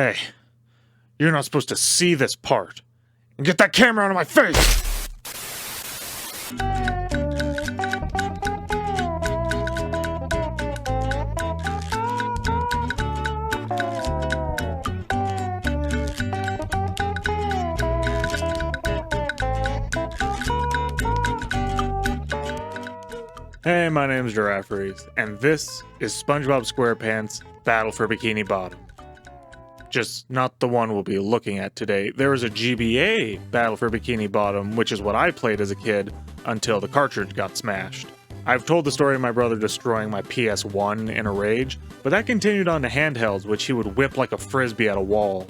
Hey, you're not supposed to see this part. And get that camera out of my face! Hey, my name's Giraffe Reese, and this is Spongebob Squarepants Battle for Bikini Bottom. Just not the one we'll be looking at today. There was a GBA Battle for Bikini Bottom, which is what I played as a kid, until the cartridge got smashed. I've told the story of my brother destroying my PS1 in a rage, but that continued on to handhelds, which he would whip like a frisbee at a wall.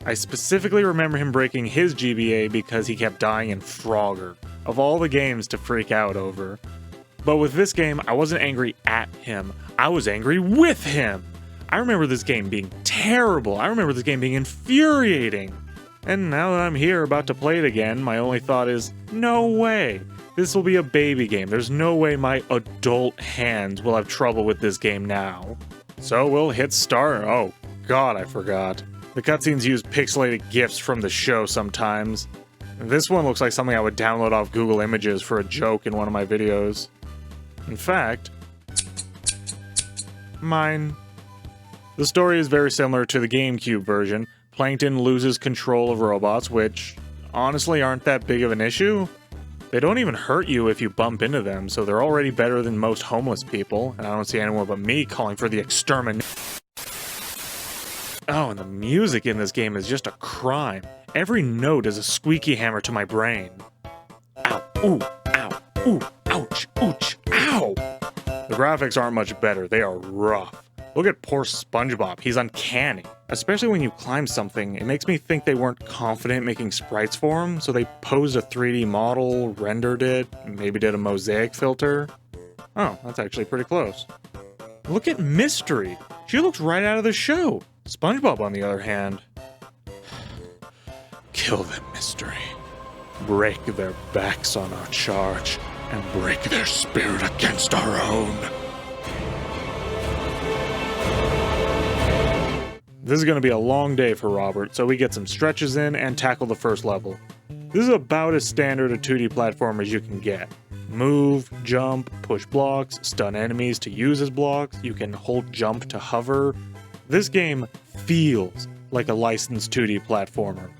I specifically remember him breaking his GBA because he kept dying in Frogger, of all the games to freak out over. But with this game, I wasn't angry at him, I was angry with him! I remember this game being terrible, I remember this game being infuriating! And now that I'm here about to play it again, my only thought is, no way! This will be a baby game, there's no way my adult hands will have trouble with this game now. So we'll hit start. Oh god, I forgot. The cutscenes use pixelated GIFs from the show sometimes. This one looks like something I would download off Google Images for a joke in one of my videos. In fact, mine. The story is very similar to the GameCube version. Plankton loses control of robots, which honestly aren't that big of an issue. They don't even hurt you if you bump into them, so they're already better than most homeless people, and I don't see anyone but me calling for the extermination. Oh, and the music in this game is just a crime. Every note is a squeaky hammer to my brain. Ow, ooh, ow, ooh, ouch, ooch, ow! The graphics aren't much better, they are rough. Look at poor SpongeBob, he's uncanny. Especially when you climb something, it makes me think they weren't confident making sprites for him, so they posed a 3D model, rendered it, maybe did a mosaic filter. Oh, that's actually pretty close. Look at Mystery, she looks right out of the show. SpongeBob, on the other hand, kill them, Mystery. Break their backs on our charge, and break their spirit against our own. This is going to be a long day for Robert, so we get some stretches in and tackle the first level. This is about as standard a 2D platformer as you can get. Move, jump, push blocks, stun enemies to use as blocks, you can hold jump to hover. This game feels like a licensed 2D platformer.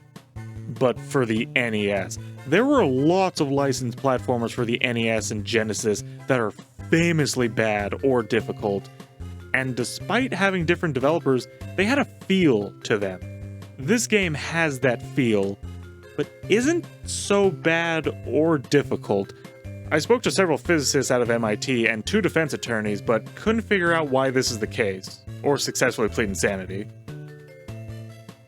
But for the NES. There were lots of licensed platformers for the NES and Genesis that are famously bad or difficult, and despite having different developers, they had a feel to them. This game has that feel, but isn't so bad or difficult. I spoke to several physicists out of MIT and 2 defense attorneys, but couldn't figure out why this is the case, or successfully plead insanity.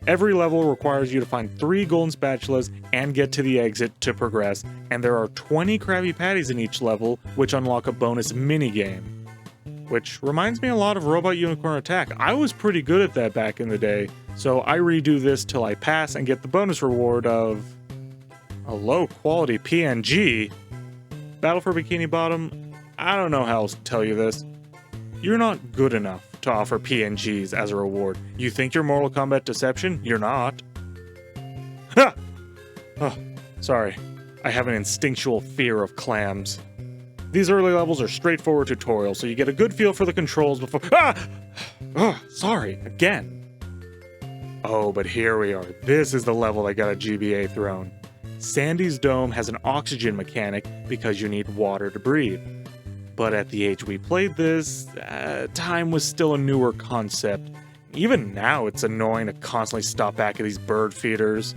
Every level requires you to find 3 golden spatulas and get to the exit to progress, and there are 20 Krabby Patties in each level, which unlock a bonus minigame. Which reminds me a lot of Robot Unicorn Attack. I was pretty good at that back in the day, so I redo this till I pass and get the bonus reward of a low-quality PNG. Battle for Bikini Bottom, I don't know how else to tell you this. You're not good enough to offer PNGs as a reward. You think you're Mortal Kombat Deception? You're not. Ha! Oh, sorry. I have an instinctual fear of clams. These early levels are straightforward tutorials, so you get a good feel for the controls before— Ah! Oh, sorry, again. Oh, but here we are. This is the level that got a GBA thrown. Sandy's Dome has an oxygen mechanic because you need water to breathe. But at the age we played this, time was still a newer concept. Even now it's annoying to constantly stop back at these bird feeders.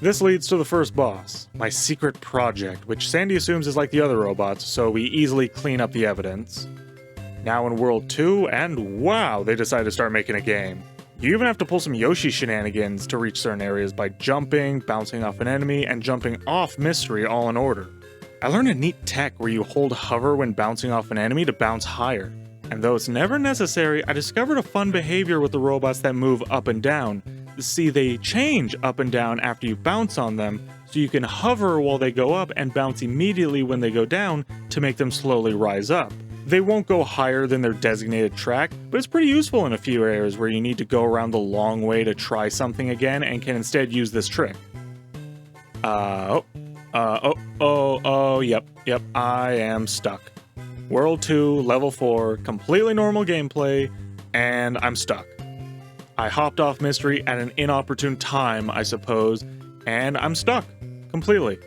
This leads to the first boss, my secret project, which Sandy assumes is like the other robots, so we easily clean up the evidence. Now in World 2, and wow, they decided to start making a game. You even have to pull some Yoshi shenanigans to reach certain areas by jumping, bouncing off an enemy, and jumping off Mystery all in order. I learned a neat tech where you hold hover when bouncing off an enemy to bounce higher. And though it's never necessary, I discovered a fun behavior with the robots that move up and down. See, they change up and down after you bounce on them, so you can hover while they go up and bounce immediately when they go down to make them slowly rise up. They won't go higher than their designated track, but it's pretty useful in a few areas where you need to go around the long way to try something again and can instead use this trick. Yep, I am stuck. World 2, level 4, completely normal gameplay, and I'm stuck. I hopped off Mystery at an inopportune time, I suppose, and I'm stuck. Completely.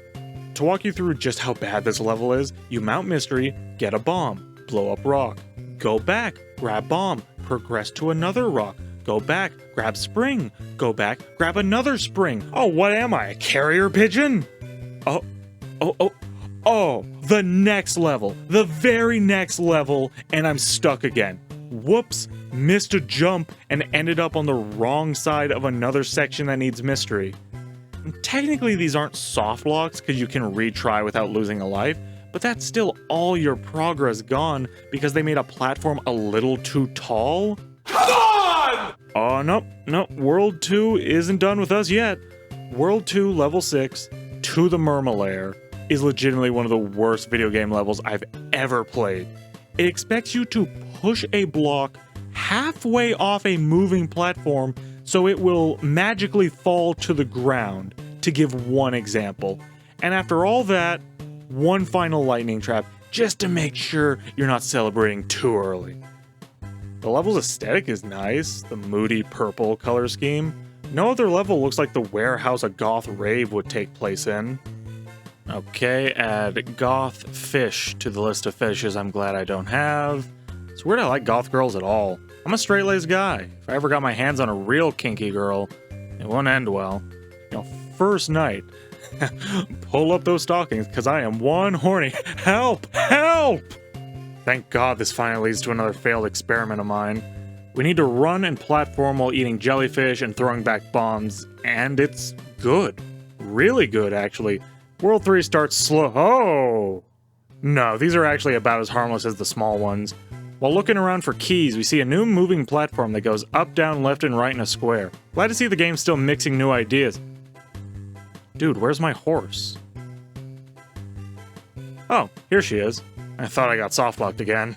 To walk you through just how bad this level is, you mount Mystery, get a bomb, blow up rock, go back, grab bomb, progress to another rock, go back, grab spring, go back, grab another spring. Oh, what am I, a carrier pigeon? The next level, the very next level, and I'm stuck again. Whoops, missed a jump and ended up on the wrong side of another section that needs Mystery. Technically, these aren't soft locks because you can retry without losing a life, but that's still all your progress gone because they made a platform a little too tall? Come on! Oh, nope, World 2 isn't done with us yet. World 2, level 6, To the Murmalair, is legitimately one of the worst video game levels I've ever played. It expects you to push a block halfway off a moving platform so it will magically fall to the ground, to give one example. And after all that, one final lightning trap, just to make sure you're not celebrating too early. The level's aesthetic is nice, the moody purple color scheme. No other level looks like the warehouse a goth rave would take place in. Okay, add goth fish to the list of fetishes I'm glad I don't have. It's weird I like goth girls at all. I'm a straight-laced guy. If I ever got my hands on a real kinky girl, it won't end well. First night. Pull up those stockings, because I am one horny. Help! Help! Thank God this finally leads to another failed experiment of mine. We need to run and platform while eating jellyfish and throwing back bombs, and it's good. Really good, actually. World 3 starts slow. Oh! No, these are actually about as harmless as the small ones. While looking around for keys, we see a new moving platform that goes up, down, left, and right in a square. Glad to see the game still mixing new ideas. Dude, where's my horse? Oh, here she is. I thought I got softlocked again.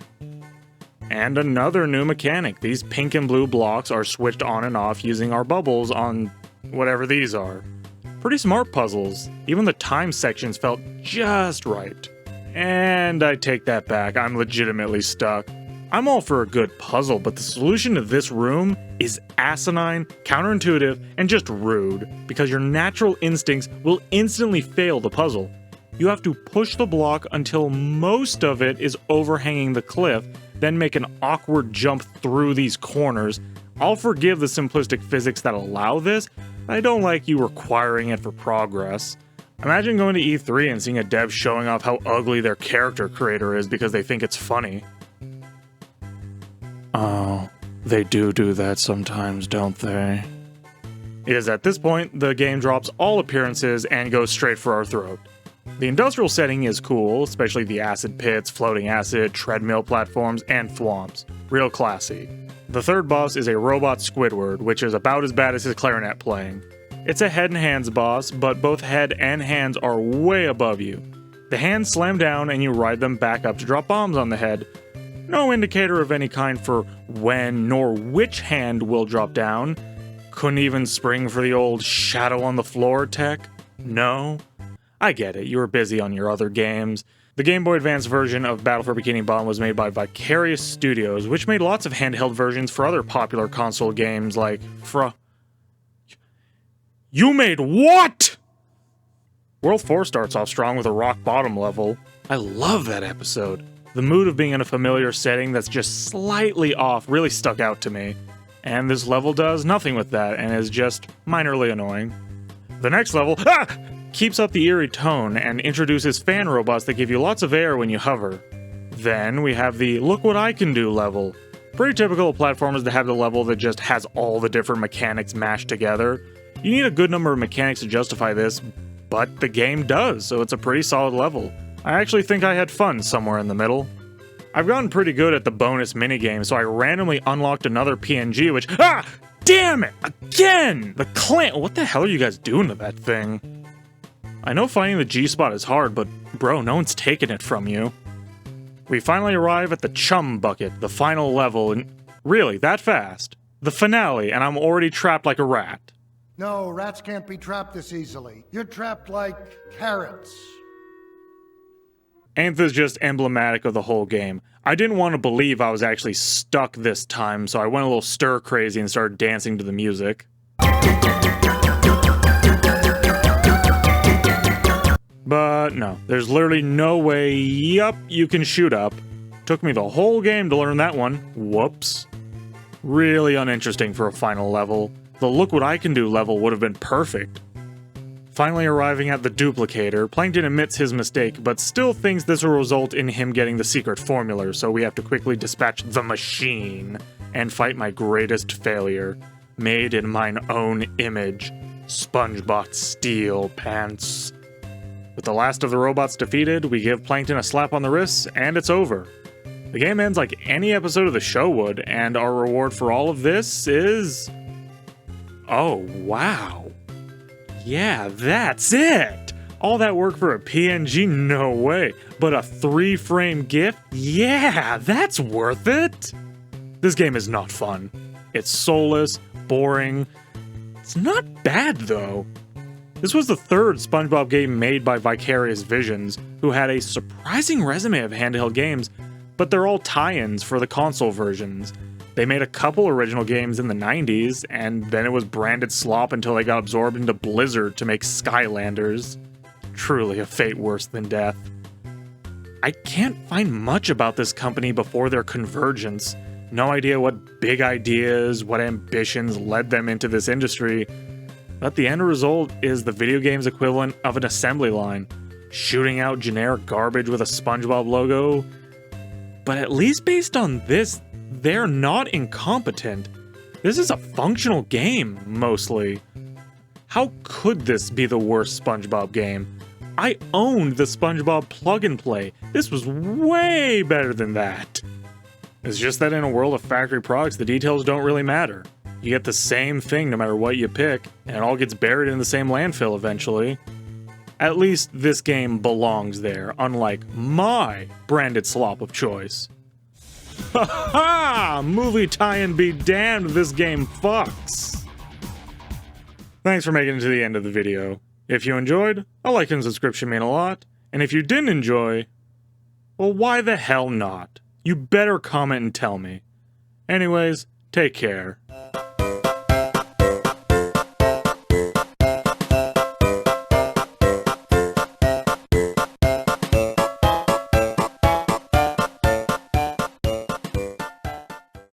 And another new mechanic. These pink and blue blocks are switched on and off using our bubbles on whatever these are. Pretty smart puzzles. Even the time sections felt just right. And I take that back, I'm legitimately stuck. I'm all for a good puzzle, but the solution to this room is asinine, counterintuitive, and just rude, because your natural instincts will instantly fail the puzzle. You have to push the block until most of it is overhanging the cliff, then make an awkward jump through these corners. I'll forgive the simplistic physics that allow this, but I don't like you requiring it for progress. Imagine going to E3 and seeing a dev showing off how ugly their character creator is because they think it's funny. Oh, they do that sometimes, don't they? It is at this point the game drops all appearances and goes straight for our throat. The industrial setting is cool, especially the acid pits, floating acid, treadmill platforms, and thwomps. Real classy. The third boss is a robot Squidward, which is about as bad as his clarinet playing. It's a head and hands boss, but both head and hands are way above you. The hands slam down and you ride them back up to drop bombs on the head. No indicator of any kind for when nor which hand will drop down. Couldn't even spring for the old shadow on the floor tech? No? I get it, you were busy on your other games. The Game Boy Advance version of Battle for Bikini Bottom was made by Vicarious Studios, which made lots of handheld versions for other popular console games like You made what?! World 4 starts off strong with a rock bottom level. I love that episode. The mood of being in a familiar setting that's just slightly off really stuck out to me. And this level does nothing with that and is just minorly annoying. The next level keeps up the eerie tone and introduces fan robots that give you lots of air when you hover. Then we have the look what I can do level. Pretty typical of platformers that have the level that just has all the different mechanics mashed together. You need a good number of mechanics to justify this, but the game does, so it's a pretty solid level. I actually think I had fun somewhere in the middle. I've gotten pretty good at the bonus minigame, so I randomly unlocked another PNG, which damn it! Again! The clan- what the hell are you guys doing to that thing? I know finding the G-spot is hard, but bro, no one's taking it from you. We finally arrive at the Chum Bucket, the final level, and really, that fast? The finale, and I'm already trapped like a rat. No, rats can't be trapped this easily. You're trapped like carrots. Anth's just emblematic of the whole game. I didn't want to believe I was actually stuck this time, so I went a little stir crazy and started dancing to the music. But no, there's literally no way, yup, you can shoot up. Took me the whole game to learn that one. Whoops. Really uninteresting for a final level. The look what I can do level would have been perfect. Finally arriving at the duplicator, Plankton admits his mistake, but still thinks this will result in him getting the secret formula, so we have to quickly dispatch the machine and fight my greatest failure, made in mine own image, Spongebob Squarepants. With the last of the robots defeated, we give Plankton a slap on the wrist, and it's over. The game ends like any episode of the show would, and our reward for all of this is... oh, wow. Yeah, that's it! All that work for a PNG? No way. But a 3-frame GIF? Yeah, that's worth it! This game is not fun. It's soulless, boring. It's not bad, though. This was the third SpongeBob game made by Vicarious Visions, who had a surprising resume of handheld games, but they're all tie-ins for the console versions. They made a couple original games in the 90s, and then it was branded slop until they got absorbed into Blizzard to make Skylanders. Truly a fate worse than death. I can't find much about this company before their convergence. No idea what big ideas, what ambitions led them into this industry, but the end result is the video game's equivalent of an assembly line, shooting out generic garbage with a SpongeBob logo. But at least based on this, they're not incompetent. This is a functional game, mostly. How could this be the worst SpongeBob game? I owned the SpongeBob plug and play. This was way better than that. It's just that in a world of factory products, the details don't really matter. You get the same thing no matter what you pick, and it all gets buried in the same landfill eventually. At least this game belongs there, unlike my branded slop of choice. Ha ha! Movie tie-in be damned, this game fucks! Thanks for making it to the end of the video. If you enjoyed, a like and subscription mean a lot, and if you didn't enjoy, well, why the hell not? You better comment and tell me. Anyways, take care.